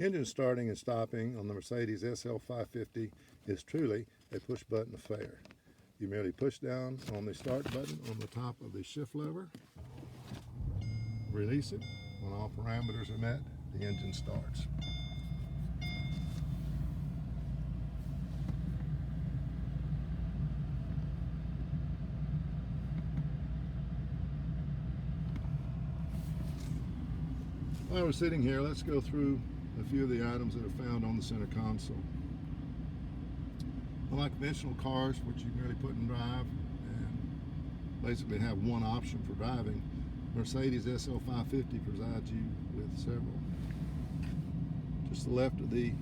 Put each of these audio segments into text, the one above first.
Engine starting and stopping on the Mercedes SL 550 is truly a push button affair. You merely push down on the start button on the top of the shift lever, release it. When all parameters are met, the engine starts. While we're sitting here, let's go through a few of the items that are found on the center console. Unlike conventional cars, which you merely put in drive and basically have one option for driving, Mercedes SL 550 provides you with several. Just to the left of the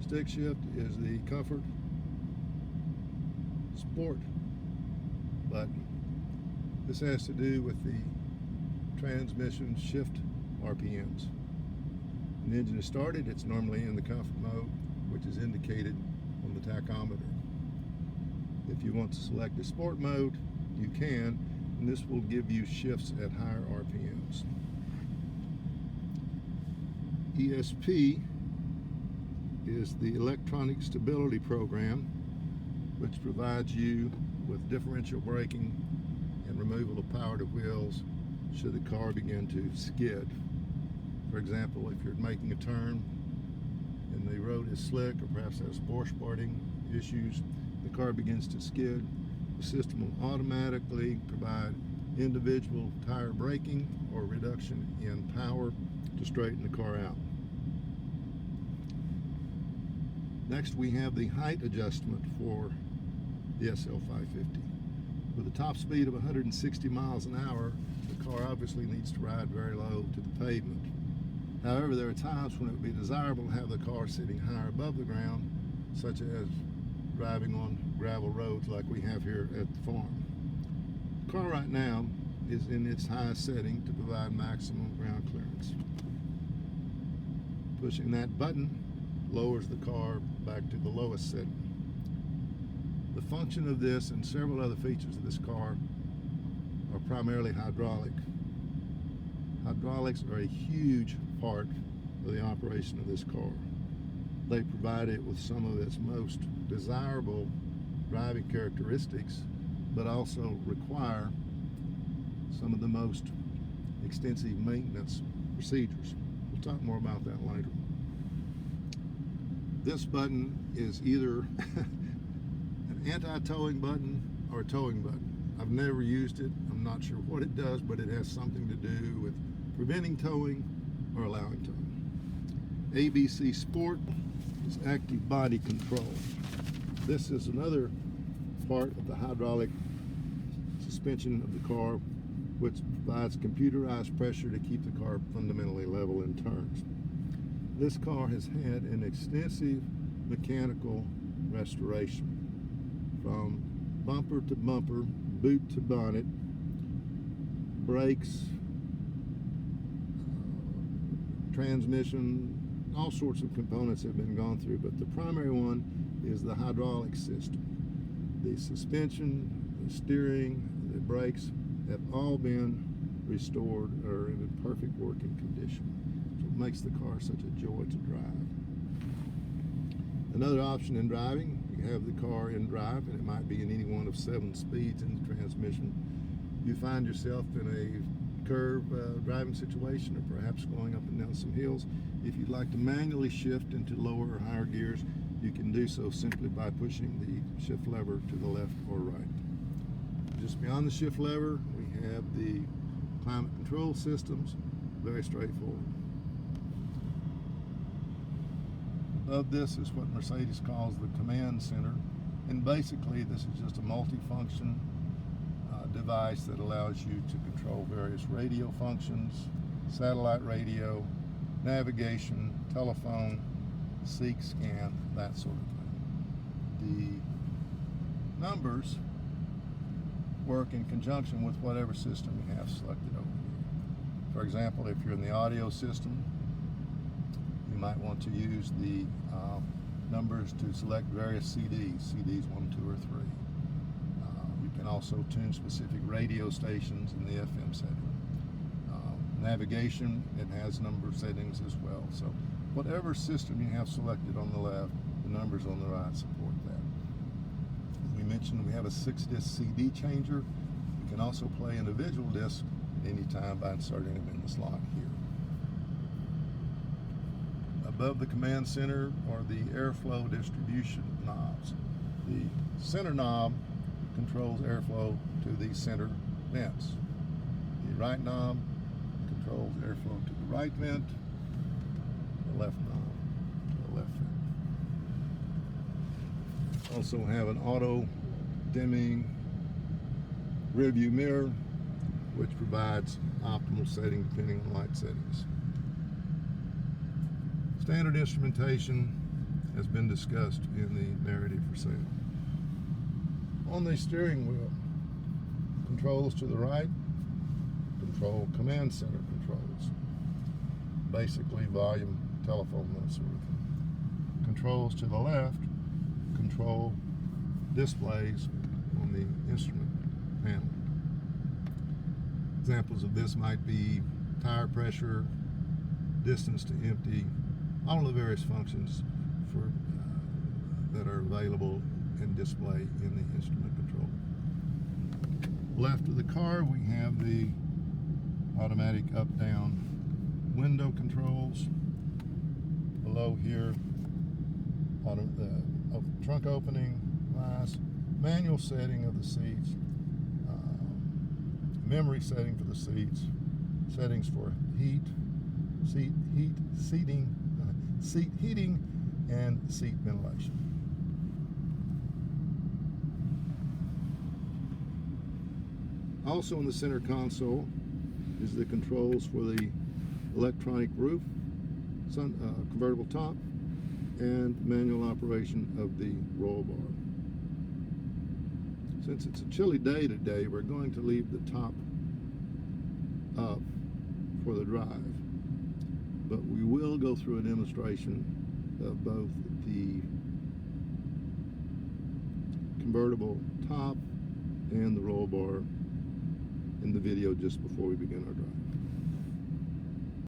stick shift is the Comfort Sport button. This has to do with the transmission shift RPMs. When the engine is started, it's normally in the comfort mode, which is indicated on the tachometer. If you want to select the sport mode, you can, and this will give you shifts at higher RPMs. ESP is the electronic stability program, which provides you with differential braking and removal of power to wheels should the car begin to skid. For example, if you're making a turn and the road is slick or perhaps has washboarding issues, the car begins to skid, the system will automatically provide individual tire braking or reduction in power to straighten the car out. Next, we have the height adjustment for the SL 550. With a top speed of 160 miles an hour, the car obviously needs to ride very low to the pavement. However, there are times when it would be desirable to have the car sitting higher above the ground, such as driving on gravel roads like we have here at the farm. The car right now is in its highest setting to provide maximum ground clearance. Pushing that button lowers the car back to the lowest setting. The function of this and several other features of this car are primarily hydraulic. Hydraulics are a huge part of the operation of this car. They provide it with some of its most desirable driving characteristics, but also require some of the most extensive maintenance procedures. We'll talk more about that later. This button is either an anti-towing button or a towing button. I've never used it. I'm not sure what it does, but it has something to do with preventing towing or allowing towing. ABC Sport is active body control. This is another part of the hydraulic suspension of the car, which provides computerized pressure to keep the car fundamentally level in turns. This car has had an extensive mechanical restoration, from bumper to bumper, boot to bonnet, brakes, transmission, all sorts of components have been gone through, but the primary one is the hydraulic system. The suspension, the steering, the brakes have all been restored or in a perfect working condition. So it makes the car such a joy to drive. Another option in driving, you have the car in drive, and it might be in any one of 7 speeds in the transmission. You find yourself in a curve driving situation, or perhaps going up and down some hills. If you'd like to manually shift into lower or higher gears, you can do so simply by pushing the shift lever to the left or right. Just beyond the shift lever, we have the climate control systems, very straightforward. Above this is what Mercedes calls the command center, and basically this is just a multi-function device that allows you to control various radio functions, satellite radio, navigation, telephone, seek, scan, that sort of thing. The numbers work in conjunction with whatever system you have selected over here. For example, if you're in the audio system, you might want to use the numbers to select various CDs 1, 2, or 3. You can also tune specific radio stations in the FM setting. navigation, it has number settings as well. So whatever system you have selected on the left, the numbers on the right support that. We mentioned we have a 6-disc CD changer. You can also play individual discs at any time by inserting them in the slot here. Above the command center are the airflow distribution knobs. The center knob controls airflow to the center vents. The right knob controls airflow to the right vent. The left knob to the left vent. Also have an auto dimming rear view mirror, which provides optimal setting depending on light settings. Standard instrumentation has been discussed in the narrative for sale. On the steering wheel, controls to the right control command center controls. Basically volume, telephone, that sort of thing. Controls to the left control displays on the instrument panel. Examples of this might be tire pressure, distance to empty, all of the various functions that are available and display in the instrument control. Left of the car we have the automatic up-down window controls. Below here, trunk opening, glass, manual setting of the seats, memory setting for the seats, settings for seat heating, and seat ventilation. Also in the center console is the controls for the electronic roof, convertible top, and manual operation of the roll bar. Since it's a chilly day today, we're going to leave the top up for the drive, but we will go through a demonstration of both the convertible top and the roll bar in the video just before we begin our drive.